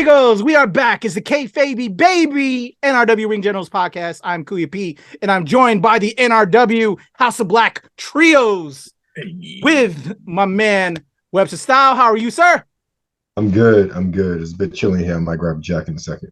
amigos, we are back. It's the KayFabeyBaby NRW Ring Generals Podcast. I'm Kuya P, and I'm joined by the NRW House of Black trios with my man Webster Style. How are you, sir? I'm good. It's a bit chilly here. I might grab a jacket in a second.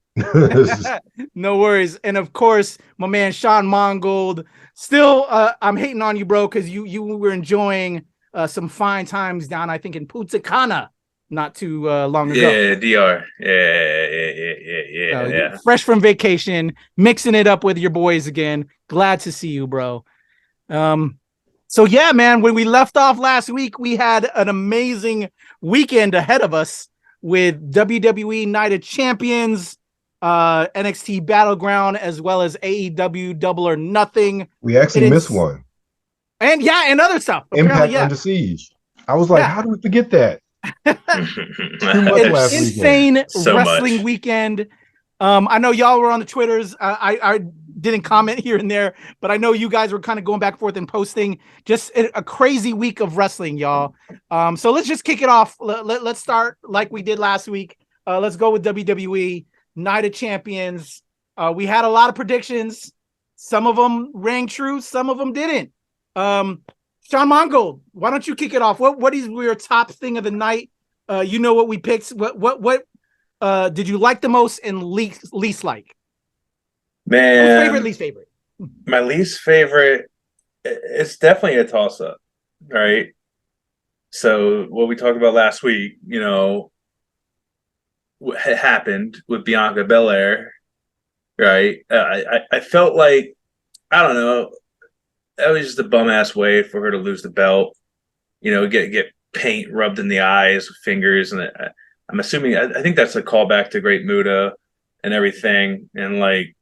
No worries. And of course, my man Sean Mongold. Still, I'm hating on you, bro, because you were enjoying some fine times down, I think, in Punta Cana not too long ago. Yeah, DR. Yeah. Fresh from vacation, mixing it up with your boys again. Glad to see you, bro. So yeah, man, when we left off last week, we had an amazing weekend ahead of us with WWE Night of Champions, NXT Battleground, as well as AEW Double or Nothing. We actually missed one. And other stuff. Impact Under Siege. I was like, how do we forget that? Insane wrestling weekend. I know y'all were on the Twitters. I didn't comment here and there, but I know you guys were kind of going back and forth and posting. Just a crazy week of wrestling, y'all. So let's just kick it off. Let's start like we did last week. Let's go with WWE Night of Champions. We had a lot of predictions. Some of them rang true, some of them didn't. Sean Mongold, why don't you kick it off? What is your top thing of the night? You know what we picked. What did you like the most and least like? Man, least favorite. My least favorite, it's definitely a toss-up, right? So what we talked about last week, you know, what happened with Bianca Belair, right? I felt like, I don't know, that was just a bum-ass way for her to lose the belt, you know, get paint rubbed in the eyes with fingers, and I'm assuming, I think that's a callback to Great Muta and everything, and like,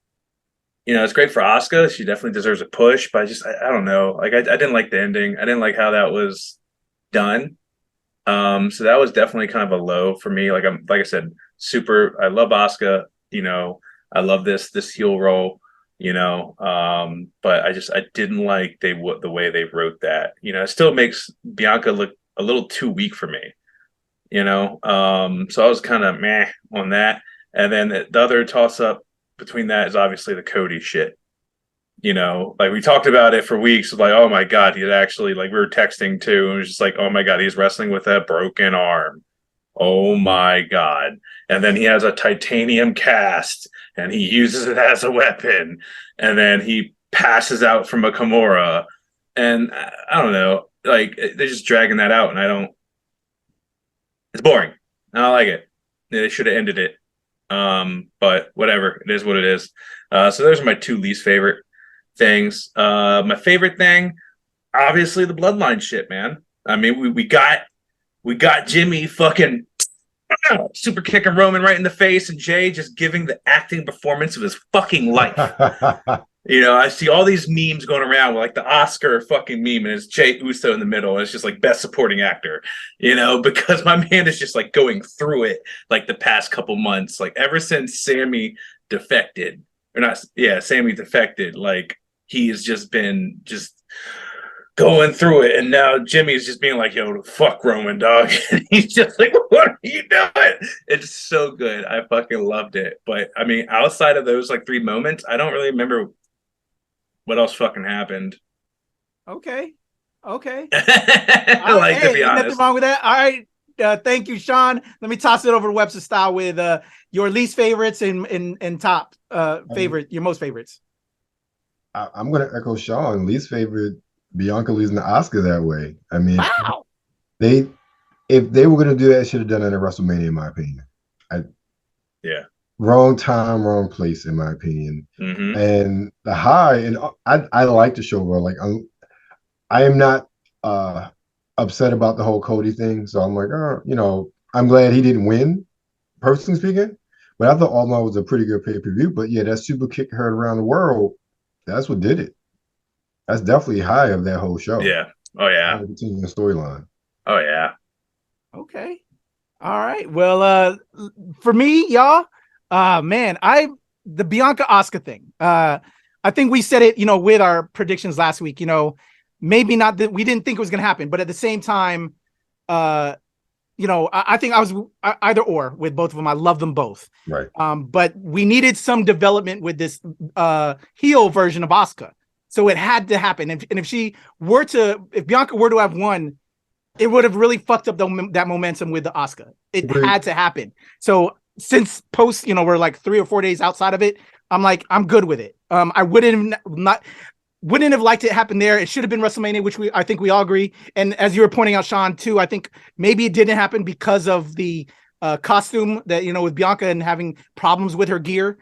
you know, it's great for Asuka. She definitely deserves a push, but I don't know. Like, I didn't like the ending. I didn't like how that was done. So that was definitely kind of a low for me. Like I said, I love Asuka. You know, I love this heel role. You know, but I didn't like the way they wrote that. You know, it still makes Bianca look a little too weak for me. You know, so I was kind of meh on that. And then the other toss up between that is obviously the Cody shit. You know, like we talked about it for weeks. Like, oh my God, he's actually, like, we were texting too. And it was just like, oh my God, he's wrestling with a broken arm. Oh my God. And then he has a titanium cast and he uses it as a weapon. And then he passes out from a Kimura. And I don't know, like, they're just dragging that out. And it's boring. I don't like it. They should have ended it. But whatever, it is what it is. So those are my two least favorite things. My favorite thing, obviously, the bloodline shit, man. I mean, we got Jimmy fucking super kicking Roman right in the face, and Jay just giving the acting performance of his fucking life. You know, I see all these memes going around, like the Oscar fucking meme, and it's Jay Uso in the middle, and it's just like best supporting actor, you know, because my man is just like going through it like the past couple months, like ever since Sammy defected, like he has just been going through it, and now Jimmy's just being like, yo, fuck Roman, dog. And he's just like, what are you doing? It's so good. I fucking loved it. But I mean, outside of those like 3 moments, I don't really remember what else fucking happened. Okay. To be honest. Nothing wrong with that. All right. Thank you, Sean. Let me toss it over to Webster Style with your least favorites and top favorite, your most favorites. I'm going to echo Sean. Least favorite, Bianca losing to Asuka that way. I mean, wow. If they were going to do that, should have done it at WrestleMania, in my opinion. Wrong time, wrong place, in my opinion. Mm-hmm. And the high, and I like the show, bro. Like, I am not upset about the whole Cody thing. So I'm like, you know, I'm glad he didn't win, personally speaking. But I thought All In All was a pretty good pay-per-view. But yeah, that super kick heard around the world, that's what did it. That's definitely high of that whole show. Yeah. Oh yeah. Continuing the storyline. Oh yeah. Okay. All right. Well, for me, y'all, man, the Bianca Asuka thing. I think we said it, you know, with our predictions last week. You know, maybe not that we didn't think it was going to happen, but at the same time, I think I was either or with both of them. I love them both. Right. But we needed some development with this heel version of Asuka. So it had to happen. And if Bianca were to have won, it would have really fucked up that momentum with the Asuka. It had to happen. So since post, we're like 3 or 4 days outside of it, I'm like, I'm good with it. I wouldn't have liked it to happen there. It should have been WrestleMania, which I think we all agree. And as you were pointing out, Sean, too, I think maybe it didn't happen because of the costume that, with Bianca and having problems with her gear,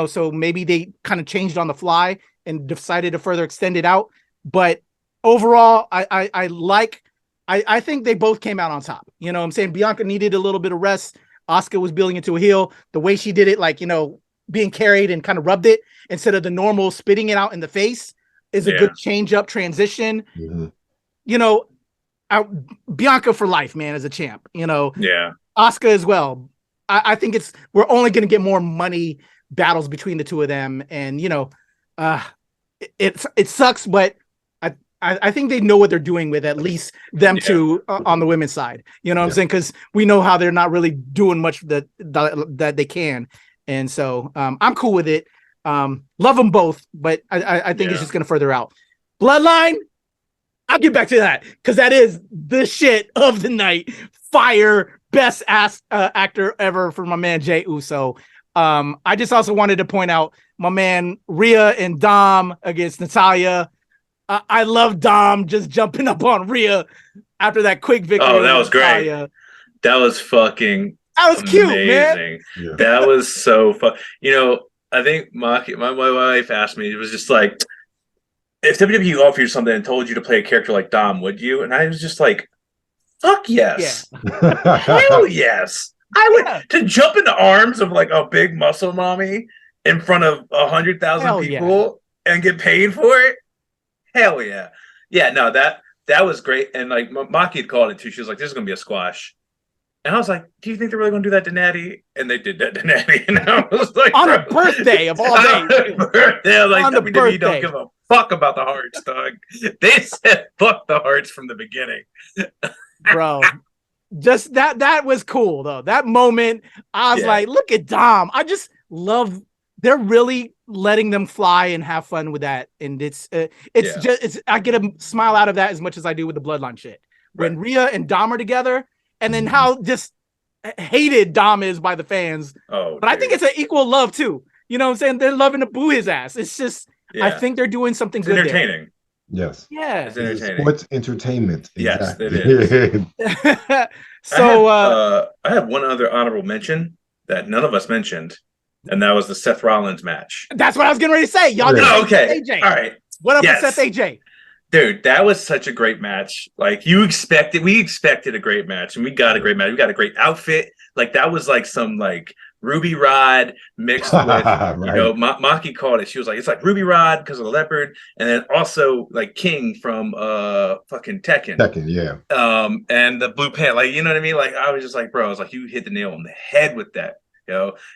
so maybe they kind of changed on the fly and decided to further extend it out. But overall, I think they both came out on top. I'm saying? Bianca needed a little bit of rest. Asuka was building into a heel. The way she did it, being carried and kind of rubbed it instead of the normal spitting it out in the face is a good change up transition. Mm-hmm. Bianca for life, man, as a champ, Yeah. Asuka as well. I think we're only going to get more money battles between the two of them. And, it sucks, but I think they know what they're doing with at least them two on the women's side. You know what I'm saying? Because we know how they're not really doing much that they can. And so I'm cool with it. Love them both, but I think it's just going to further out. Bloodline, I'll get back to that because that is the shit of the night. Fire, best actor ever for my man Jey Uso. I just also wanted to point out my man Rhea and Dom against Natalya. I love Dom just jumping up on Rhea after that quick victory. Oh, that was Natalya. Great. That was fucking That was cute, man. Yeah. That was so fun. I think my wife asked me, it was just like, if WWE offered you something and told you to play a character like Dom, would you? And I was just like, fuck yes. Yeah. Hell yes. I would to jump in the arms of like a big muscle mommy in front of 100,000 people and get paid for it. Hell yeah. Yeah, no, that was great. And like Maki had called it too. She was like, this is gonna be a squash. And I was like, do you think they're really gonna do that to Natty? And they did that to Natty. And I was like, on her birthday of all days. On her birthday, like WWE don't give a fuck about the hearts, dog. They said fuck the hearts from the beginning. Bro. Just that was cool though. That moment, I was like, look at Dom. I just love they're really letting them fly and have fun with that. And I get a smile out of that as much as I do with the Bloodline shit. When Rhea and Dom are together, and then how just hated Dom is by the fans. Oh, but I think it's an equal love too. You know what I'm saying? They're loving to boo his ass. It's just I think they're doing something good. Entertaining. There. Yes. Yeah. It's entertaining. Sports entertainment. Yes, it is. So I have one other honorable mention that none of us mentioned, and that was the Seth Rollins match. That's what I was getting ready to say. Y'all okay. AJ. All right. What up with Seth AJ? Dude, that was such a great match. Like we expected a great match, and we got a great match. We got a great outfit. Like that was like some like Ruby Rod mixed with, Maki called it. She was like, it's like Ruby Rod because of the leopard, and then also like King from fucking Tekken. Tekken, yeah. And the blue pant, like, you know what I mean? Like I was just like, bro, I was like, you hit the nail on the head with that,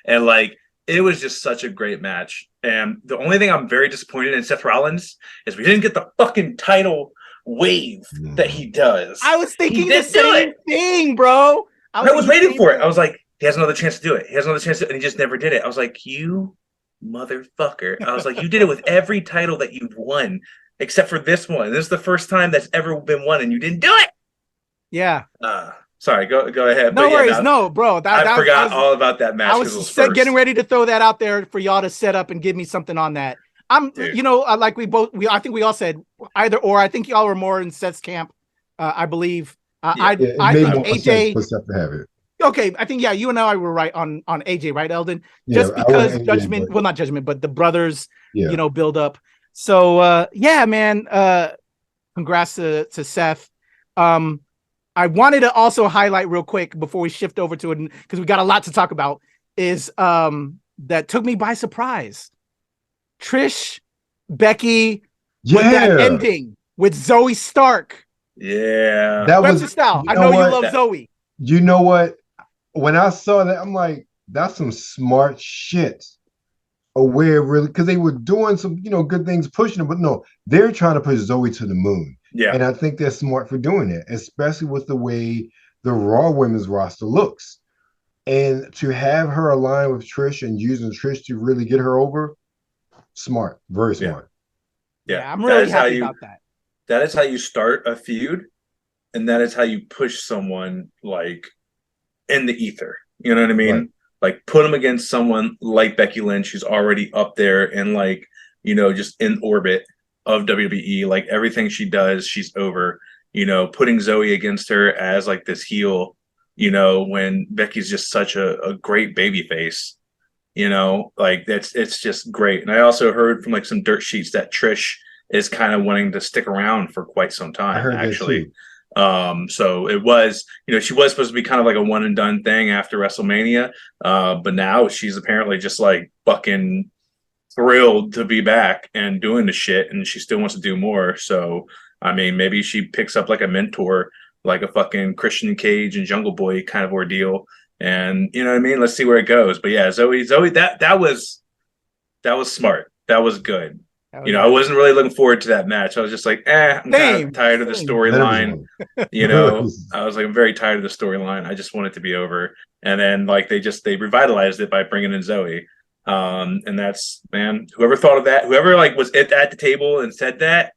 and like it was just such a great match. And the only thing I'm very disappointed in Seth Rollins is we didn't get the fucking title wave that he does. I was thinking the same thing, bro. I was waiting for it. I was like, he has another chance to do it. And he just never did it. I was like, you motherfucker. I was like, you did it with every title that you've won, except for this one. This is the first time that's ever been won, and you didn't do it. Yeah. Sorry, go ahead. No worries. No, bro. I forgot all about that match. I was getting ready to throw that out there for y'all to set up and give me something on that. Like I think we all said either or. I think y'all were more in Seth's camp. I believe. I think AJ. To have it. Okay, I think you and I were right on AJ, right, Eldon? Just because Judgment, not Judgment, but the brothers, build up. So man, congrats to Seth. I wanted to also highlight real quick before we shift over to it, because we got a lot to talk about, is that took me by surprise. Trish, Becky, with that ending with Zoe Stark. Yeah. That was style. I know you love Zoe. You know what? When I saw that, I'm like, that's some smart shit. Aware, really, because they were doing some, good things, pushing it, but no, they're trying to push Zoe to the moon. Yeah. And I think they're smart for doing it, especially with the way the Raw women's roster looks. And to have her align with Trish and using Trish to really get her over, smart, very smart. Yeah, I'm really happy about that. That is how you start a feud, and that is how you push someone like in the ether. You know what I mean? Right. Like put them against someone like Becky Lynch, who's already up there and like, you know, just in orbit of WWE. Like everything she does, she's over. You know, putting Zoe against her as like this heel, you know, when Becky's just such a great baby face, you know, like it's just great. And I also heard from like some dirt sheets that Trish is kind of wanting to stick around for quite some time, actually. So it was, you know, she was supposed to be kind of like a one and done thing after WrestleMania. But now she's apparently just like fucking thrilled to be back and doing the shit, and she still wants to do more. So, I mean, maybe she picks up like a mentor, like a fucking Christian Cage and Jungle Boy kind of ordeal. And you know what I mean? Let's see where it goes. But yeah, Zoe, that was smart. That was good. You know, I wasn't really looking forward to that match. I was just like, I'm kind of tired of the storyline. You know, I was like, I'm very tired of the storyline. I just want it to be over. And then like they revitalized it by bringing in Zoe. And that's, man, whoever thought of that, whoever like was at the table and said that,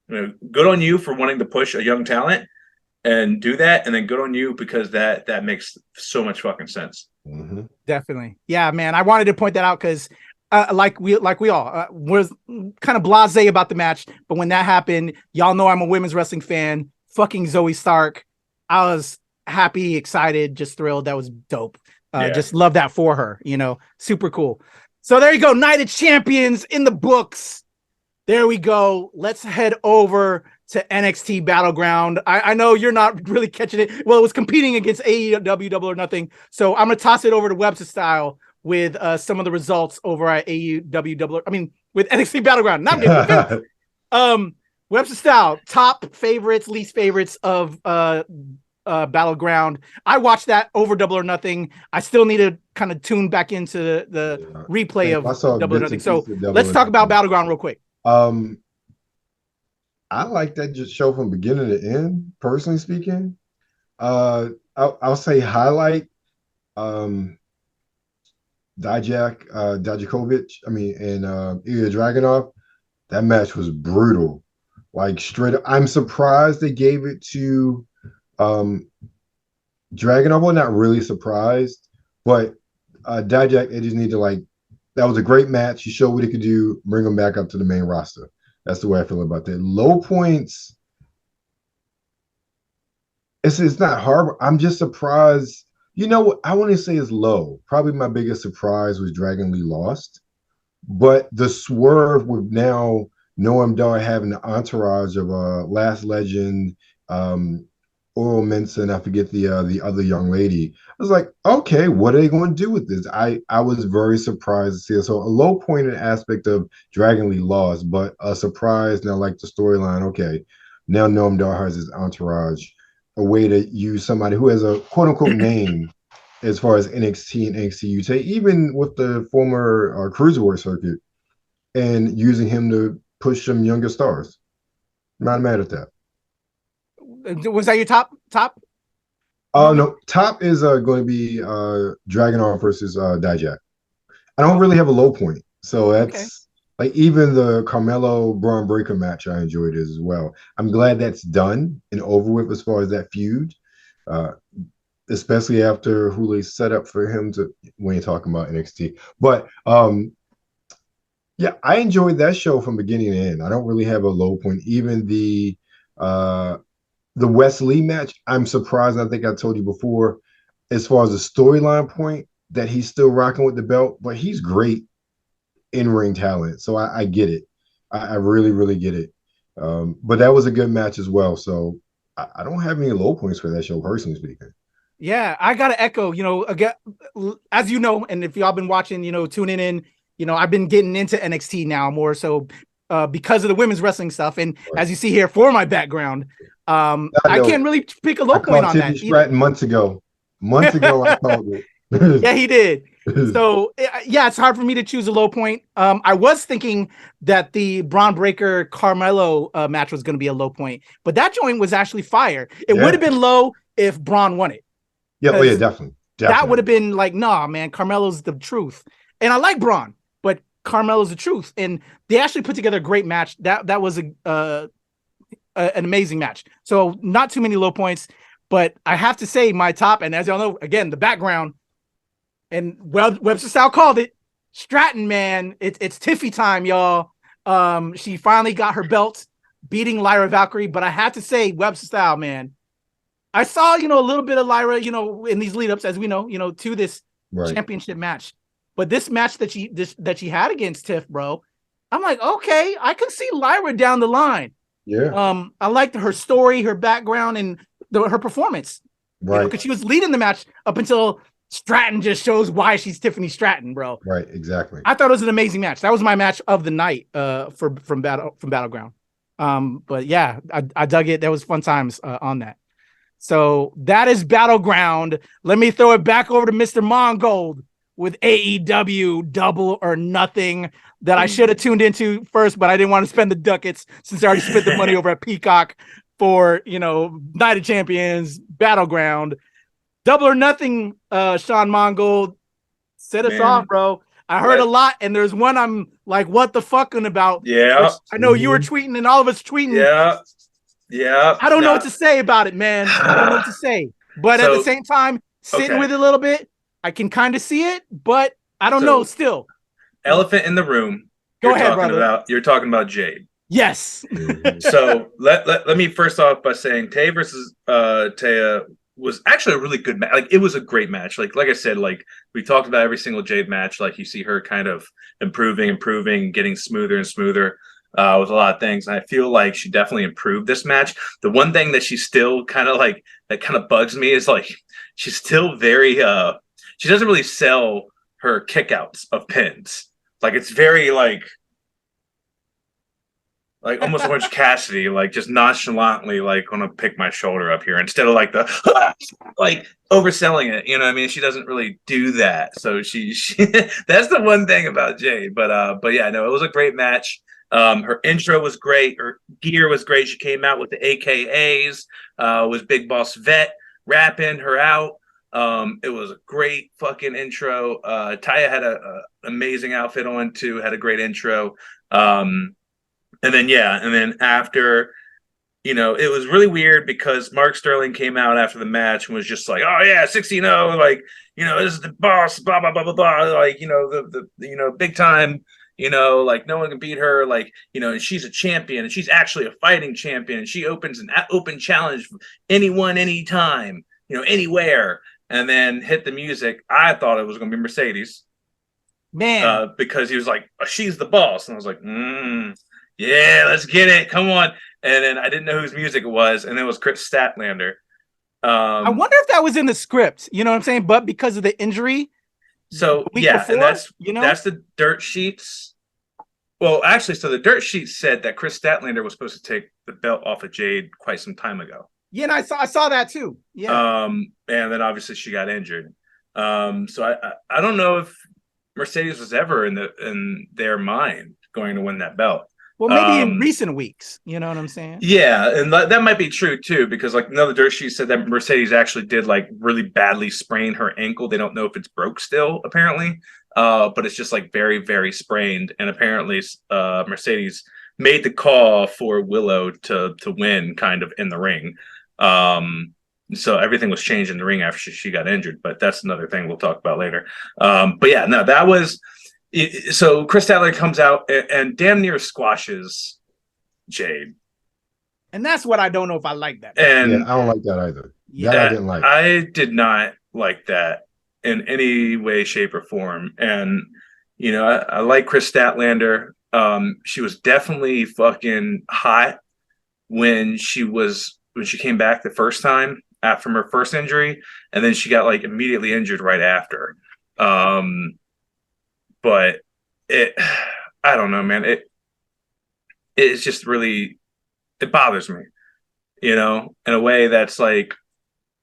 you know, good on you for wanting to push a young talent and do that. And then good on you because that makes so much fucking sense. Mm-hmm. Definitely. Yeah, man. I wanted to point that out because like we all was kind of blasé about the match, but when that happened, y'all know I'm a women's wrestling fan. Fucking Zoe Stark, I was happy, excited, just thrilled. That was dope. Just love that for her. You know, super cool. So there you go, Night of Champions in the books. There we go. Let's head over to NXT Battleground. I know you're not really catching it. Well, it was competing against AEW Double or Nothing, so I'm gonna toss it over to Webster Style with some of the results over at AEW with NXT Battleground. Not Webster Style, top favorites, least favorites of Battleground. I watched that over Double or Nothing. I still need to kind of tune back into the replay of Double or Nothing. So let's talk about Battleground real quick. I like that just show from beginning to end, personally speaking. I'll say highlight Dijakovic, and Ilya Dragunov. That match was brutal. Like straight up. I'm surprised they gave it to Dragunov. Well, not really surprised, but Dijak, they just need to that was a great match. He showed what he could do, bring him back up to the main roster. That's the way I feel about that. Low points, it's not hard. I'm just surprised. You know what? I want to say is low. Probably my biggest surprise was Dragon Lee lost. But the swerve with now Noam Dar having the entourage of Last Legend, Oral Mensa, I forget the other young lady. I was like, okay, what are they going to do with this? I was very surprised to see it. So a low pointed aspect of Dragon Lee lost, but a surprise. Now, like the storyline, okay, now Noam Dar has his entourage, a way to use somebody who has a quote unquote name as far as NXT and NXT UK, even with the former Cruiserweight circuit, and using him to push some younger stars. Not mad at that. Was that your top? No, top is going to be Dragunov versus Dijak. I don't really have a low point, so that's like even the Carmelo Braun Breaker match. I enjoyed it as well. I'm glad that's done and over with as far as that feud, especially after Hule set up for him to when you're talking about NXT. But yeah, I enjoyed that show from beginning to end. I don't really have a low point. Even the Wes Lee match, I'm surprised. I think I told you before, as far as the storyline point, that he's still rocking with the belt, but he's great in-ring talent. So I get it. I really, really get it. But that was a good match as well. So I don't have any low points for that show, personally speaking. Yeah, I got to echo, again, as you know, and if y'all been watching, tuning in, I've been getting into NXT now more so because of the women's wrestling stuff. And as you see here, for my background, I can't really pick a low point on that. Stratton months ago, I called it. Yeah, he did. So yeah, it's hard for me to choose a low point. I was thinking that the Braun Breaker Carmelo match was going to be a low point, but that joint was actually fire. It would have been low if Braun won it. Yeah, oh yeah, definitely. That would have been like, nah, man, Carmelo's the truth. And I like Braun, but Carmelo's the truth. And they actually put together a great match. That was an amazing match. So not too many low points, but I have to say my top, and as y'all know, again, the background, and Webster Style called it, Stratton, man. It's Tiffy time, y'all. She finally got her belt, beating Lyra Valkyrie. But I have to say, Webster Style, man. I saw, a little bit of Lyra, in these lead ups, as we know, to this championship match. But this match that she had against Tiff, bro, I'm like, okay, I can see Lyra down the line. Yeah. I liked her story, her background, and her performance. Right. Because she was leading the match up until Stratton just shows why she's Tiffany Stratton, bro. Right. Exactly. I thought it was an amazing match. That was my match of the night. From Battleground. But yeah, I dug it. There was fun times on that. So that is Battleground. Let me throw it back over to Mr. Mongold with AEW Double or Nothing that I should have tuned into first, but I didn't want to spend the ducats since I already spent the money over at Peacock for, Night of Champions, Battleground. Double or Nothing, Sean Mongold, set us off, bro. I heard a lot, and there's one I'm like, what the fucking about? Yeah. I know you were tweeting and all of us tweeting. Yeah. Yeah. I don't know what to say about it, man. I don't know what to say. But at the same time, sitting with it a little bit, I can kind of see it, but I don't know still. Elephant in the room. Go ahead, brother. You're talking about Jade. Yes. So let me first off by saying Tay versus Taya was actually a really good match. Like, it was a great match. Like I said, like we talked about every single Jade match. Like, you see her kind of improving, getting smoother and smoother. With a lot of things. And I feel like she definitely improved this match. The one thing that she's still kind of like, that kind of bugs me is like, she's still very, she doesn't really sell her kickouts of pins. Like, it's very like almost Orange Cassidy, like just nonchalantly, like, gonna pick my shoulder up here instead of like the like overselling it. You know what I mean? She doesn't really do that. So she that's the one thing about Jade. But yeah, no, it was a great match. Her intro was great. Her gear was great. She came out with the AKAs, was Big Boss Vet rapping her out. It was a great fucking intro. Taya had a amazing outfit on too, had a great intro. And then after, it was really weird because Mark Sterling came out after the match and was just like, oh yeah, 16-0, like, this is the boss, blah, blah, blah, blah, blah. Like, the big time. Like, no one can beat her, like, and she's a champion, and she's actually a fighting champion, and she opens an open challenge for anyone, anytime, anywhere, and then hit the music. I thought it was going to be Mercedes, man, because he was like, oh, she's the boss, and I was like, yeah, let's get it, come on. And then I didn't know whose music it was, and it was Chris Statlander. I wonder if that was in the script, you know what I'm saying, but because of the injury. So yeah, before, and that's the dirt sheets. Well, actually, so the dirt sheets said that Chris Statlander was supposed to take the belt off of Jade quite some time ago. Yeah, and I saw that too. Yeah. And then obviously she got injured. So I don't know if Mercedes was ever in their mind going to win that belt. Well, maybe in recent weeks, you know what I'm saying? Yeah, and that might be true too, because like another dirt sheet said that Mercedes actually did like really badly sprain her ankle. They don't know if it's broke still, apparently, but it's just like very, very sprained. And apparently, Mercedes made the call for Willow to win, kind of in the ring. So everything was changed in the ring after she got injured. But that's another thing we'll talk about later. But yeah, no, that was. So Chris Statlander comes out and damn near squashes Jade, and that's what I don't know if I like that. And yeah, I don't like that either. Yeah, I didn't like. I did not like that in any way, shape, or form. And I like Chris Statlander. She was definitely fucking hot when she came back the first time from her first injury, and then she got like immediately injured right after. But I don't know, man. It's just really, it bothers me, in a way that's like,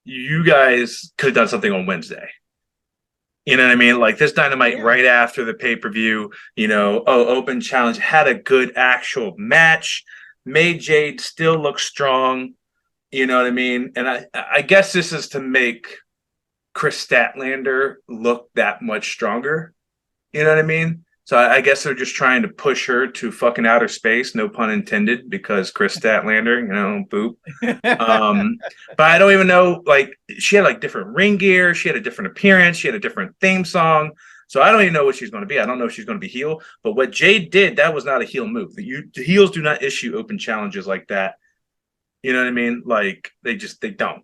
you guys could have done something on Wednesday. You know what I mean? Like this Dynamite right after the pay-per-view, open challenge, had a good actual match, made Jade still look strong. You know what I mean? And I guess this is to make Chris Statlander look that much stronger. You know what I mean? So I guess they're just trying to push her to fucking outer space, no pun intended, because Chris Statlander, you know, boop. But I don't even know, like, she had like different ring gear, she had a different appearance, she had a different theme song. So I don't even know what she's going to be. I don't know if she's going to be heel, but what Jade did, that was not a heel move. The heels do not issue open challenges like that. You know what I mean? Like they don't.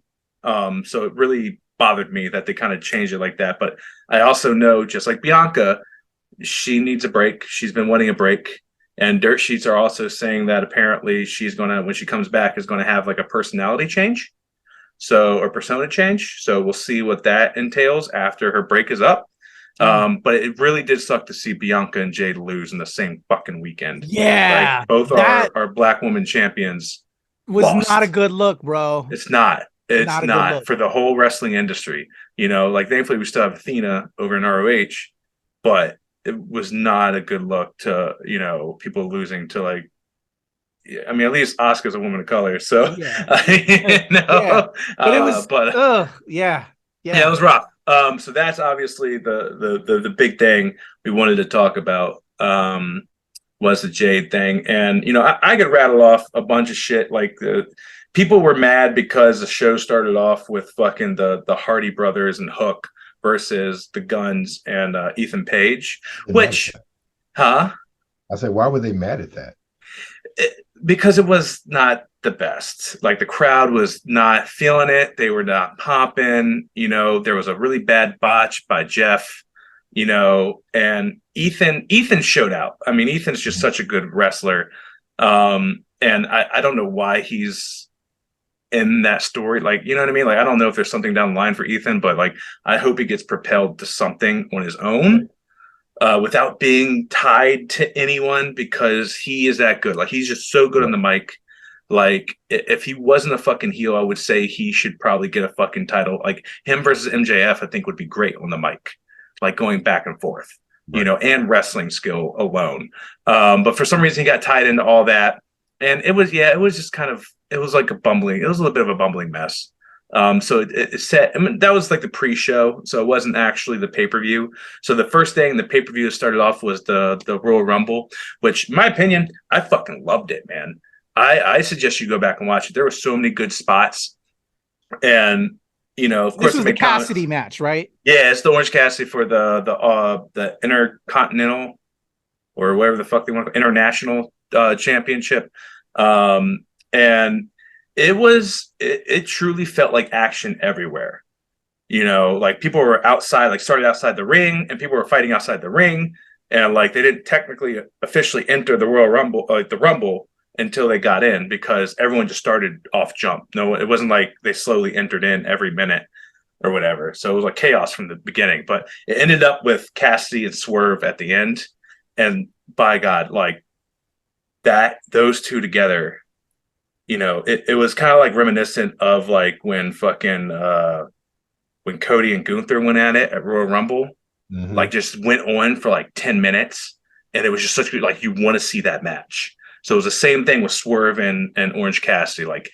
So it really bothered me that they kind of changed it like that. But I also know, just like Bianca, she needs a break. She's been wanting a break. And dirt sheets are also saying that apparently she's going to, when she comes back, is going to have like a personality change. So, or persona change. So we'll see what that entails after her break is up. But it really did suck to see Bianca and Jade lose in the same fucking weekend. Yeah. Like, both are black women champions. Was lost. Not a good look, bro. It's not. It's not for the whole wrestling industry. You know, like thankfully we still have Athena over in ROH, but it was not a good look to, you know, people losing to like, I mean, at least Asuka's a woman of color, so yeah. You know, but it was, yeah, it was rough. So that's obviously the big thing we wanted to talk about. Was the Jade thing, and you know, I could rattle off a bunch of shit. Like people were mad because the show started off with fucking the Hardy brothers and Hook versus the Guns and Ethan Page, which, I said, why were they mad at that? Because it was not the best. Like the crowd was not feeling it. They were not popping. You know, there was a really bad botch by Jeff. You know, and Ethan showed out. I mean, Ethan's just such a good wrestler. And I don't know why he's in that story. Like, you know what I mean? Like, I don't know if there's something down the line for Ethan, but like, I hope he gets propelled to something on his own without being tied to anyone, because he is that good. Like, he's just so good on the mic. Like, if he wasn't a fucking heel, I would say he should probably get a fucking title. Like, him versus MJF, I think would be great on the mic. Like going back and forth, you know, and wrestling skill alone. But for some reason he got tied into all that. And it was just kind of, it was like it was a little bit of a bumbling mess. So it set, I mean, that was like the pre-show. So it wasn't actually the pay-per-view. So the first thing the pay-per-view started off was the Royal Rumble, which in my opinion, I fucking loved it, man. I suggest you go back and watch it. There were so many good spots. And you know, of course, this was the Cassidy match, right? Yeah, it's the Orange Cassidy for the Intercontinental or whatever the fuck they want, International Championship. And it truly felt like action everywhere. You know, like people were outside, like started outside the ring, and people were fighting outside the ring, and like they didn't technically officially enter the Royal Rumble, like the Rumble, until they got in, because everyone just started off jump. No, it wasn't like they slowly entered in every minute or whatever. So it was like chaos from the beginning, but it ended up with Cassidy and Swerve at the end. And by God, like those two together, you know, it was kind of like reminiscent of like when fucking, when Cody and Gunther went at it at Royal Rumble, like just went on for like 10 minutes. And it was just such like, you want to see that match. So it was the same thing with Swerve and Orange Cassidy. Like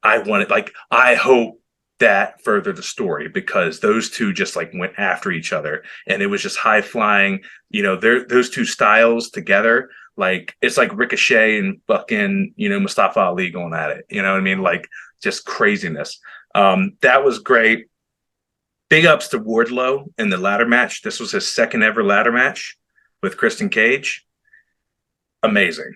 I hope that furthered the story, because those two just like went after each other, and it was just high flying. You know, those two styles together, like it's like Ricochet and fucking, you know, Mustafa Ali going at it. You know what I mean? Like just craziness. That was great. Big ups to Wardlow in the ladder match. This was his second ever ladder match with Christian Cage. Amazing.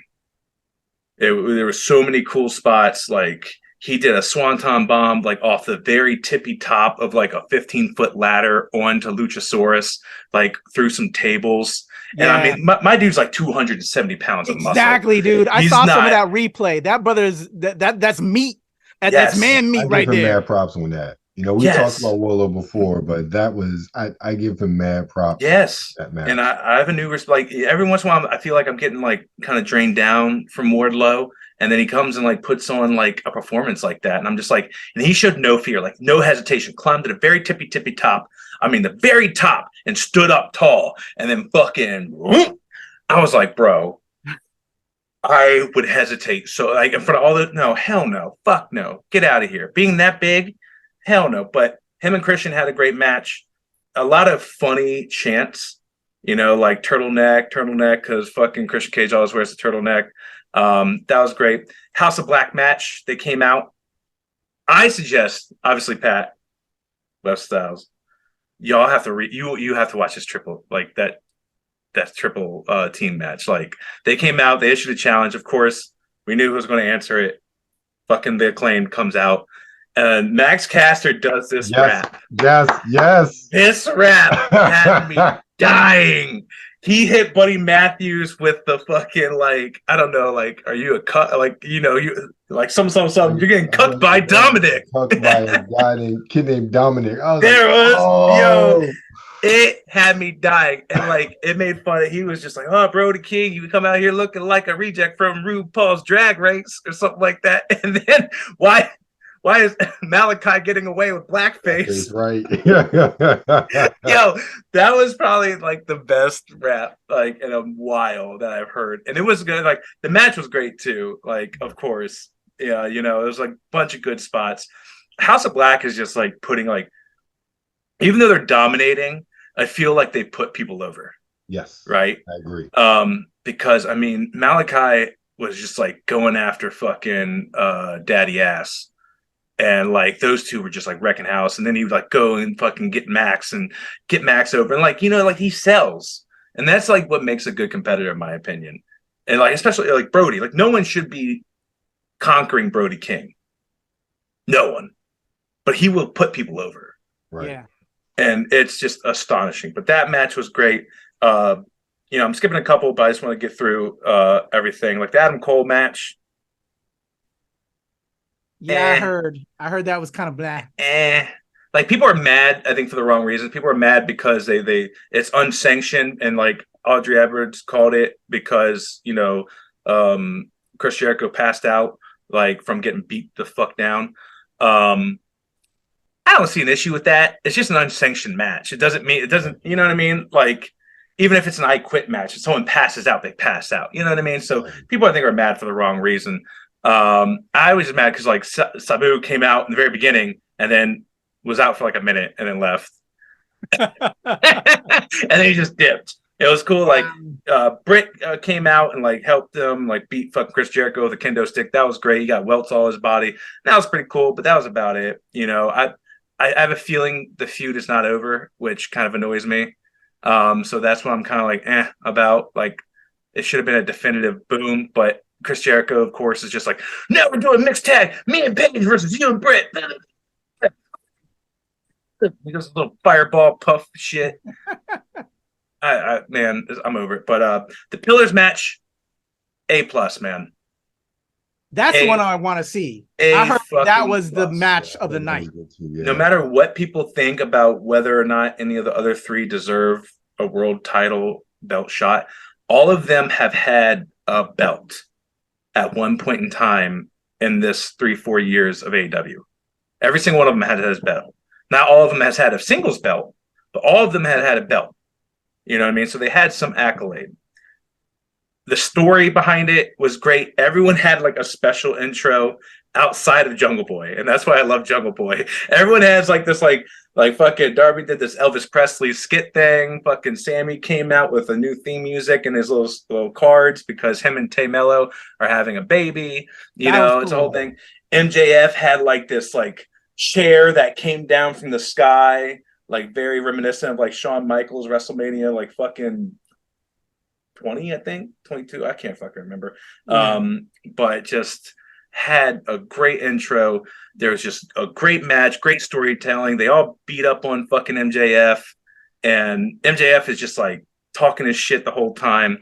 There were so many cool spots. Like he did a swanton bomb, like off the very tippy top of like a 15-foot ladder onto Luchasaurus, like through some tables. Yeah. And I mean, my dude's like 270 pounds of muscle. Exactly, dude. I saw some of that replay. That brother's that's meat. That's man meat right there. I give him mad props on that. You know, we talked about Willow before, but that was I give him mad props. Yes, and I have a new like every once in a while I feel like I'm getting like kind of drained down from Wardlow, and then he comes and like puts on like a performance like that, and I'm just like, and he showed no fear, like no hesitation, climbed to the very tippy top. I mean, the very top, and stood up tall, and then fucking, I was like, bro, I would hesitate. So like in front of all the no, hell no, fuck no, get out of here. Being that big, hell no. But him and Christian had a great match. A lot of funny chants, like turtleneck, because fucking Christian Cage always wears the turtleneck. That was great. House of Black match. They came out. I suggest, obviously, Pat, Web Styles, y'all have to you have to watch this triple triple team match. Like they came out, they issued a challenge. Of course, we knew who was going to answer it. Fucking The Acclaimed comes out, and Max Caster does this rap. Yes. This rap had me dying. He hit Buddy Matthews with the fucking I don't know, are you a cut? You something. You're getting cut by Dominic. Cut by a guy named Dominic. It had me dying, and it made fun. He was just like, "Oh, Brody King, you come out here looking like a reject from RuPaul's Drag Race or something like that." And then why is Malachi getting away with blackface? Right. Yo, that was probably the best rap in a while that I've heard, and it was good. The match was great too. Of course, yeah, it was a bunch of good spots. House of Black is just putting even though they're dominating, I feel like they put people over. Yes. Right? I agree. Because Malachi was just going after fucking daddy ass. And those two were just wrecking house. And then he would go and fucking get Max over. And he sells. And that's what makes a good competitor, in my opinion. And especially Brody. No one should be conquering Brody King. No one. But he will put people over. Right. Yeah. And it's just astonishing. But that match was great. I'm skipping a couple, but I just want to get through everything. The Adam Cole match. Yeah, I heard that was kind of blah. People are mad, I think, for the wrong reasons. People are mad because they it's unsanctioned, and Audrey Edwards called it because Chris Jericho passed out from getting beat the fuck down. I don't see an issue with that. It's just an unsanctioned match. It doesn't, you know what I mean? Even if it's an I quit match, if someone passes out, they pass out. You know what I mean? So people, I think, are mad for the wrong reason. I was just mad because Sabu came out in the very beginning and then was out for a minute and then left. And then he just dipped. It was cool. Britt came out and helped them beat fucking Chris Jericho with a kendo stick. That was great. He got welts all his body. That was pretty cool, but that was about it. I have a feeling the feud is not over, which kind of annoys me. So that's what I'm kind of about. It should have been a definitive boom, but Chris Jericho, of course, is just no, we're doing mixed tag. Me and Paige versus you and Britt. He does a little fireball puff shit. Man, I'm over it. But the Pillars match, A+, man. That's the one I want to see. I heard that was the match of the night. No matter what people think about whether or not any of the other three deserve a world title belt shot, all of them have had a belt at one point in time in this 3-4 years of AEW. Every single one of them had his belt. Not all of them has had a singles belt, but all of them had a belt. You know what I mean? So they had some accolade. The story behind it was great. Everyone had a special intro outside of Jungle Boy, and that's why I love Jungle Boy. Everyone has this fucking Darby did this Elvis Presley skit thing. Fucking Sammy came out with a new theme music and his little cards because him and Tay Mello are having a baby. It's a whole thing. MJF had this chair that came down from the sky, very reminiscent of Shawn Michaels WrestleMania, fucking 20, I think 22. I can't fucking remember. Yeah. But just had a great intro. There was just a great match, great storytelling. They all beat up on fucking MJF, and MJF is just talking his shit the whole time.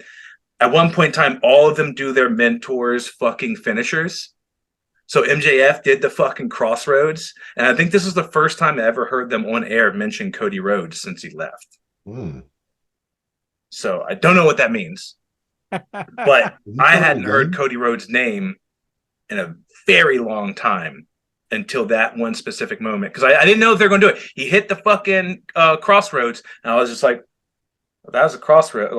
At one point in time, all of them do their mentors' fucking finishers. So MJF did the fucking Crossroads, and I think this is the first time I ever heard them on air mention Cody Rhodes since he left. So I don't know what that means, but I hadn't heard Cody Rhodes' name in a very long time until that one specific moment. Because I didn't know if they're going to do it. He hit the fucking Crossroads, and I was just that was a crossroad.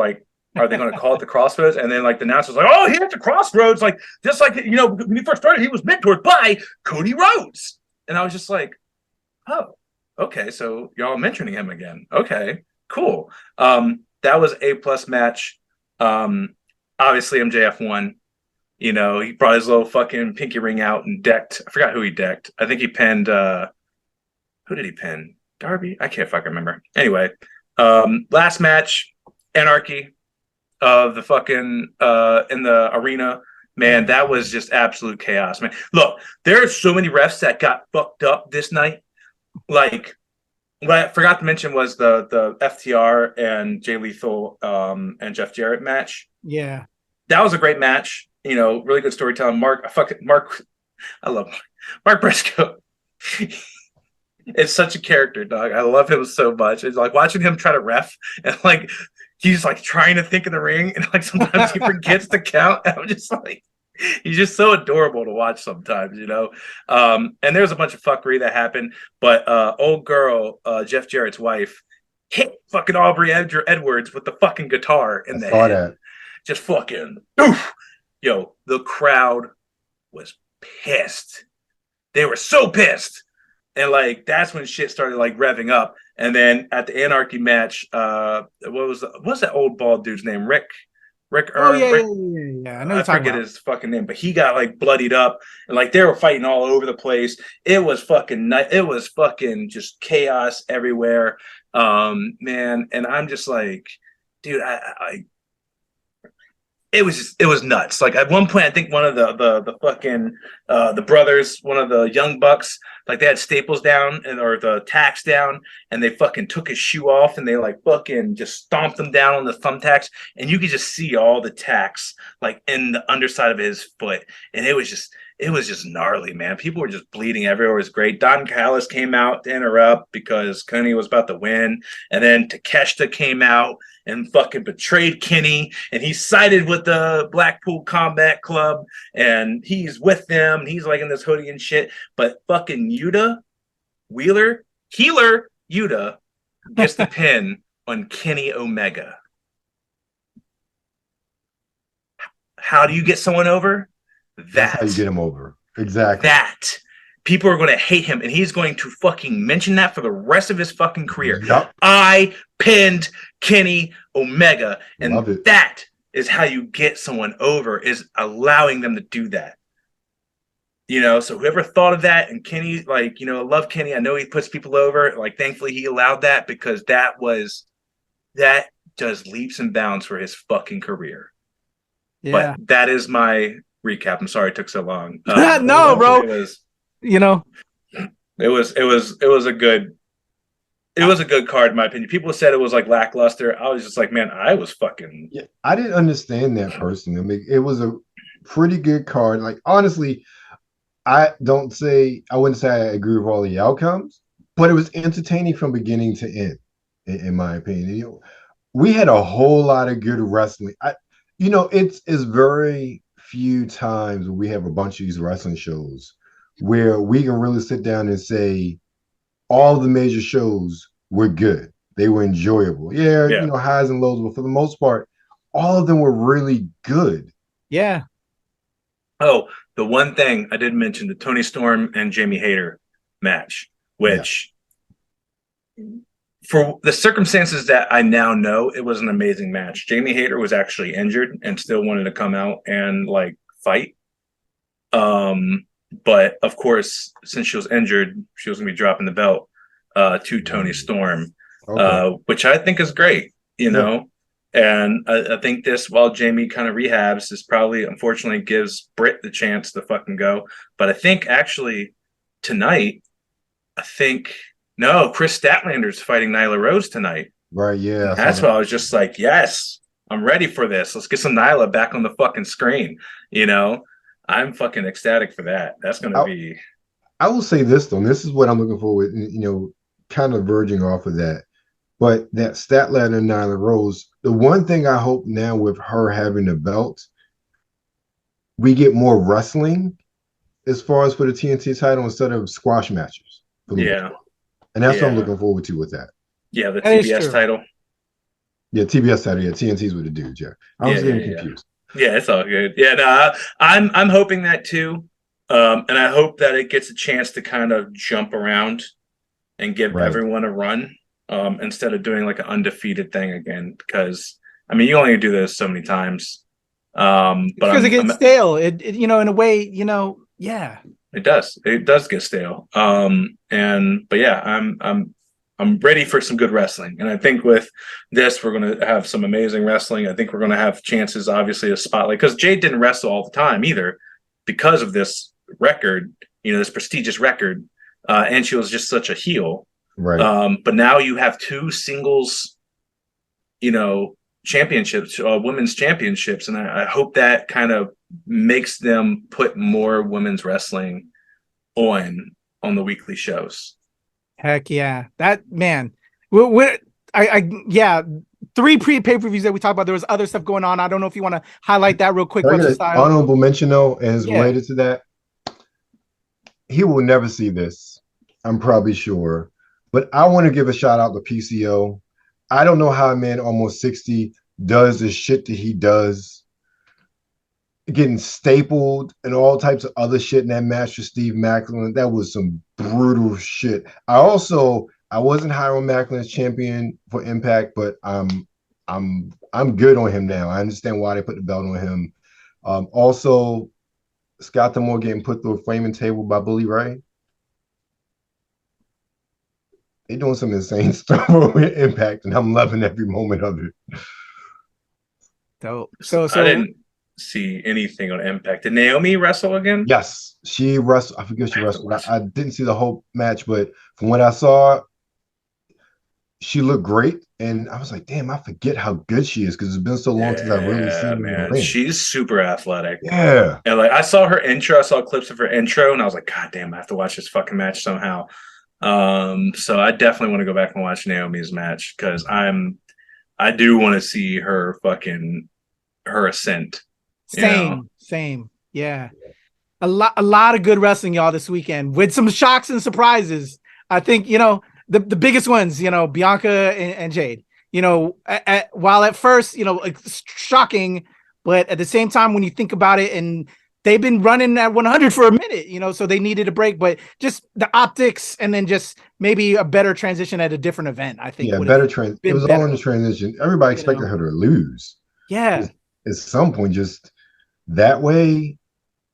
Are they going to call it the Crossroads? And then like the announcer's like, oh, here's the Crossroads. Like, just like, you know, when he first started, he was mentored by Cody Rhodes. And I was just like, oh, okay. So y'all mentioning him again. Okay, cool. That was A+ match. Obviously MJF won. You know, he brought his little fucking pinky ring out and decked. I forgot who he decked. I think he pinned, who did he pin? Darby? I can't fucking remember. Anyway, last match, Anarchy of the fucking in the arena. Man, that was just absolute chaos, man. Look, there are so many refs that got fucked up this night. Like, what I forgot to mention was the FTR and Jay Lethal and Jeff Jarrett match. Yeah. That was a great match. You know, really good storytelling. Mark, I love Mark Briscoe. It's such a character, dog. I love him so much. It's like watching him try to ref and like he's like trying to think in the ring and like sometimes he forgets to count. And I'm just like, he's just so adorable to watch sometimes, you know. And there's a bunch of fuckery that happened, but old girl, Jeff Jarrett's wife, hit fucking Aubrey Edwards with the fucking guitar in the head. That. Just fucking oof. Yo, the crowd was pissed. They were so pissed. And like that's when shit started like revving up. And then at the Anarchy match, what's that old bald dude's name? Rick. Oh yeah, Rick, yeah. I know you're talking forget his fucking name, but he got like bloodied up and like they were fighting all over the place. It was fucking it was fucking just chaos everywhere. Man, and I'm just like, dude, it was nuts. Like at one point, I think one of the fucking the brothers, one of the young bucks, like they had staples down or the tacks down, and they fucking took his shoe off and they like fucking just stomped them down on the thumbtacks, and you could just see all the tacks like in the underside of his foot, and it was just gnarly, man. People were just bleeding everywhere. It was great. Don Callis came out to interrupt because Kenny was about to win, and then Takeshita came out and fucking betrayed Kenny, and he sided with the Blackpool Combat Club, and he's with them, and he's like in this hoodie and shit. But fucking Healer Yuta gets the pin on Kenny Omega. How do you get someone over? That's how you get him over. Exactly. That. People are going to hate him, and he's going to fucking mention that for the rest of his fucking career. Yep. I pinned Kenny Omega, and that is how you get someone over, is allowing them to do that. You know, so whoever thought of that, and Kenny, like, you know, I love Kenny. I know he puts people over. Like, thankfully he allowed that, because that does leaps and bounds for his fucking career. Yeah. But that is my recap. I'm sorry it took so long. No, bro. It was, you know, it was a good card in my opinion. People said it was like lackluster. I was just like, man, I was fucking. Yeah, I didn't understand that personally. I mean, it was a pretty good card. Like, honestly, I wouldn't say I agree with all the outcomes, but it was entertaining from beginning to end, in my opinion. You know, we had a whole lot of good wrestling. It's very few times we have a bunch of these wrestling shows where we can really sit down and say all the major shows were good. They were enjoyable. Yeah, you know, highs and lows, but for the most part, all of them were really good. Yeah. Oh, the one thing I didn't mention, the Tony Storm and Jamie Hayter match, which for the circumstances that I now know, it was an amazing match. Jamie Hayter was actually injured and still wanted to come out and like fight. But of course, since she was injured, she was going to be dropping the belt to Tony Storm, which I think is great, you know. And I think this, while Jamie kind of rehabs, this probably unfortunately gives Britt the chance to fucking go. But I think actually tonight, Chris Statlander's fighting Nyla Rose tonight. Right, yeah. That's why I was just like, yes, I'm ready for this. Let's get some Nyla back on the fucking screen, you know. I'm fucking ecstatic for that. That's going to be... I will say this, though. This is what I'm looking forward, you know, kind of verging off of that. But that Statlander and Nyla Rose, the one thing I hope now with her having the belt, we get more wrestling as far as for the TNT title instead of squash matches. Yeah. And that's what I'm looking forward to with that. Yeah, the TBS title. Yeah, TBS Saturday. Yeah, TNT's with the dudes. Yeah, I was getting confused. Yeah, it's all good. Yeah, no, I'm hoping that too, and I hope that it gets a chance to kind of jump around and give everyone a run, instead of doing like an undefeated thing again. Because I mean, you only do this so many times. But because it gets stale. It in a way, yeah. It does. It does get stale. But yeah, I'm ready for some good wrestling. And I think with this, we're going to have some amazing wrestling. I think we're going to have chances, obviously, to spotlight, because Jade didn't wrestle all the time either because of this record, this prestigious record. And she was just such a heel. Right. But now you have two singles, championships, women's championships. And I hope that kind of makes them put more women's wrestling on the weekly shows. Heck yeah, that man. Yeah, 3 pay-per-views that we talked about. There was other stuff going on. I don't know if you want to highlight that real quick. Honorable mention though, and is related to that. He will never see this, I'm probably sure, but I want to give a shout out to PCO. I don't know how a man almost 60 does the shit that he does, getting stapled and all types of other shit in that match with Steve Macklin. That was some brutal shit. I wasn't high on Macklin as champion for Impact, but I'm good on him now. I understand why they put the belt on him. Also, Scott D'Amore getting put through a flaming table by Bully Ray. They doing some insane stuff with Impact, and I'm loving every moment of it. So I didn't see anything on Impact. Did Naomi wrestle again? Yes, she wrestled. I forget she wrestled. I didn't see the whole match, but from what I saw, she looked great. And I was like, damn, I forget how good she is because it's been so long since I've really seen her. Man, she's super athletic. Yeah. And like I saw her intro, I saw clips of her intro, and I was like, God damn, I have to watch this fucking match somehow. So I definitely want to go back and watch Naomi's match because I do want to see her ascent. Same. Yeah. A lot of good wrestling, y'all, this weekend with some shocks and surprises. I think, the biggest ones, Bianca and Jade, while at first, it's shocking, but at the same time, when you think about it, and they've been running at 100 for a minute, so they needed a break, but just the optics and then just maybe a better transition at a different event, I think. Yeah, better transition. It was all in the transition. Everybody expected her to lose. Yeah. At some point, just that way.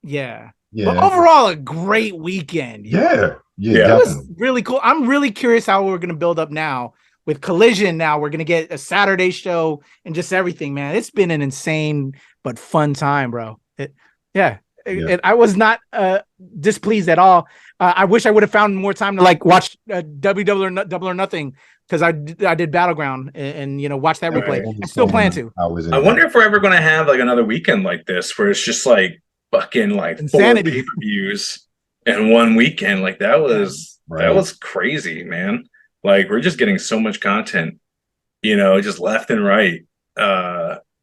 Yeah. But overall, a great weekend. Yeah. It was really cool. I'm really curious how we're going to build up now with Collision. Now we're going to get a Saturday show and just everything, man. It's been an insane but fun time, bro. I was not displeased at all. I wish I would have found more time to watch WWE Double or Nothing because I did Battleground and watch that replay. I still plan to. I wonder if we're ever going to have another weekend like this where it's just fucking insanity. 4 pay-per-views in one weekend. That was crazy, man. We're just getting so much content, just left and right.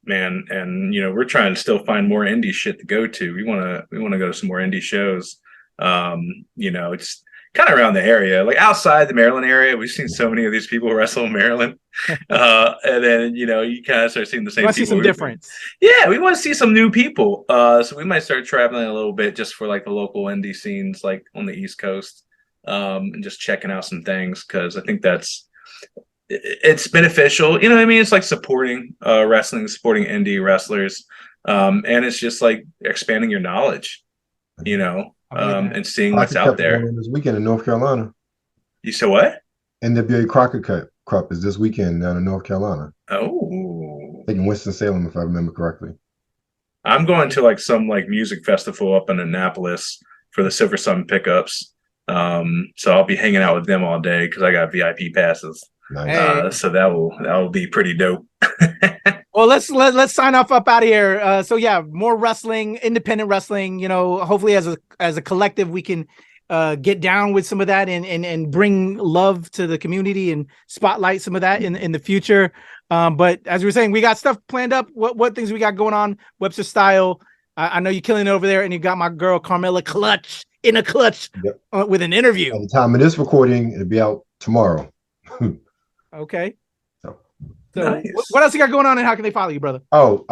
Man, and we're trying to still find more indie shit to go to. We want to go to some more indie shows. It's kind of around the area, outside the Maryland area. We've seen so many of these people wrestle in Maryland, and then you kind of start seeing the same. You want to see some difference? Yeah, we want to see some new people. So we might start traveling a little bit just for the local indie scenes, on the East Coast, and just checking out some things because I think it's beneficial. You know what I mean? It's supporting wrestling, supporting indie wrestlers. And it's just expanding your knowledge, and seeing what's out there. This weekend in North Carolina. You said what? NWA Crockett Cup is this weekend down in North Carolina. Oh. I think in Winston-Salem, if I remember correctly. I'm going to some music festival up in Annapolis for the Silver Sun pickups. So I'll be hanging out with them all day because I got VIP passes. Nice. So that will be pretty dope. Well, let's sign off up out of here. So yeah, more wrestling, independent wrestling. Hopefully as a collective we can get down with some of that and bring love to the community and spotlight some of that in the future. But as we were saying, we got stuff planned up. What things we got going on? Webster Style. I know you're killing it over there, and you got my girl Carmella Clutch in a clutch with an interview. At the time of this recording, it'll be out tomorrow. Okay. So Nice. what else you got going on, and how can they follow you, brother? Oh,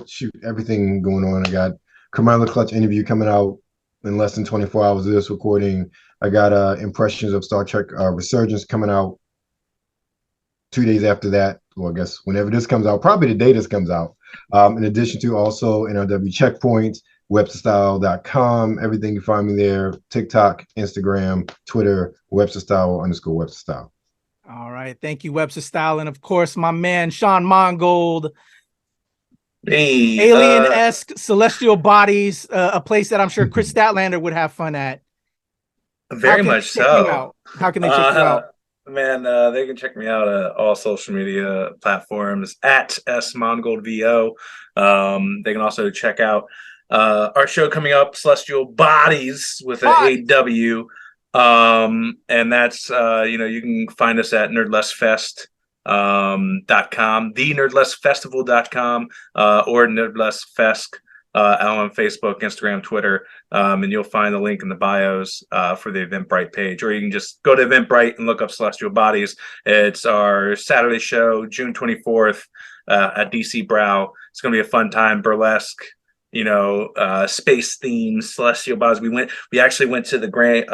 shoot, everything going on. I got Carmella Clutch interview coming out in less than 24 hours of this recording. I got Impressions of Star Trek Resurgence coming out 2 days after that. Well, I guess whenever this comes out, probably the day this comes out. In addition to also NRW Checkpoint, websterstyle.com, everything you find me there, TikTok, Instagram, Twitter, Websterstyle_Websterstyle. All right. Thank you, Webster Style. And of course, my man, Sean Mongold. Hey, Alien-esque celestial bodies, a place that I'm sure Chris Statlander would have fun at. Very much so. How can they check you out? Man, they can check me out at all social media platforms at SMongoldVO. They can also check out our show coming up, Celestial Bodies with an AEW. And that's you can find us at nerdlessfest.com, thenerdlessfestival.com, or nerdlessfest out on Facebook, Instagram, Twitter, and you'll find the link in the bios for the Eventbrite page, or you can just go to Eventbrite and look up Celestial Bodies. It's our Saturday show, June 24th at DC Brow. It's going to be a fun time, burlesque, space themed celestial bodies. We actually went to the Great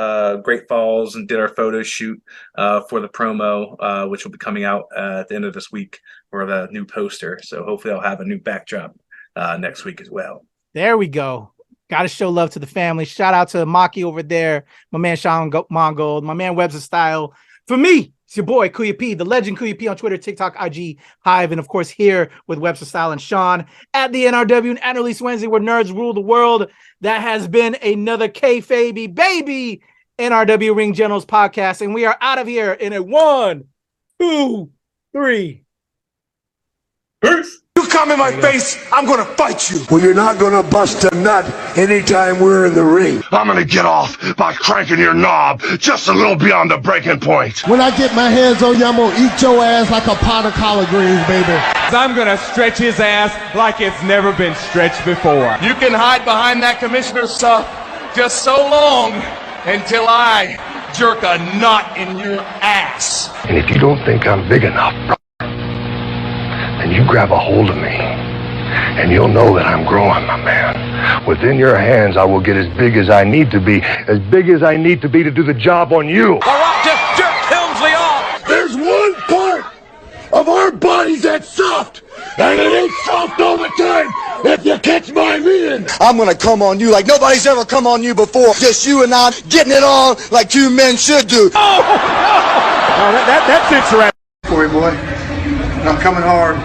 Falls and did our photo shoot for the promo, which will be coming out at the end of this week for the new poster. So hopefully I'll have a new backdrop next week as well. There we go. Got to show love to the family. Shout out to Maki over there, my man Sean Mongold, my man Webster Style. For me, it's your boy Kuya P, the legend Kuya P on Twitter, TikTok, IG, Hive, and of course here with Webster Style and Sean at the NRW and at Release Wednesday, where nerds rule the world. That has been another KayFabeyBaby NRW Ring Generals Podcast, and we are out of here in a 1, 2, 3. Peace. You come in my face, I'm gonna fight you. Well, you're not gonna bust a nut anytime we're in the ring. I'm gonna get off by cranking your knob just a little beyond the breaking point. When I get my hands on you, I'm gonna eat your ass like a pot of collard greens, baby. I'm gonna stretch his ass like it's never been stretched before. You can hide behind that commissioner stuff just so long until I jerk a knot in your ass. And if you don't think I'm big enough, and you grab a hold of me, and you'll know that I'm growing, my man. Within your hands, I will get as big as I need to be to do the job on you. All right, just jerk Helmsley off. There's one part of our bodies that's soft, and it ain't soft all the time, if you catch my meaning. I'm gonna come on you like nobody's ever come on you before. Just you and I getting it on like two men should do. Oh, that's interesting. Boy, I'm coming hard.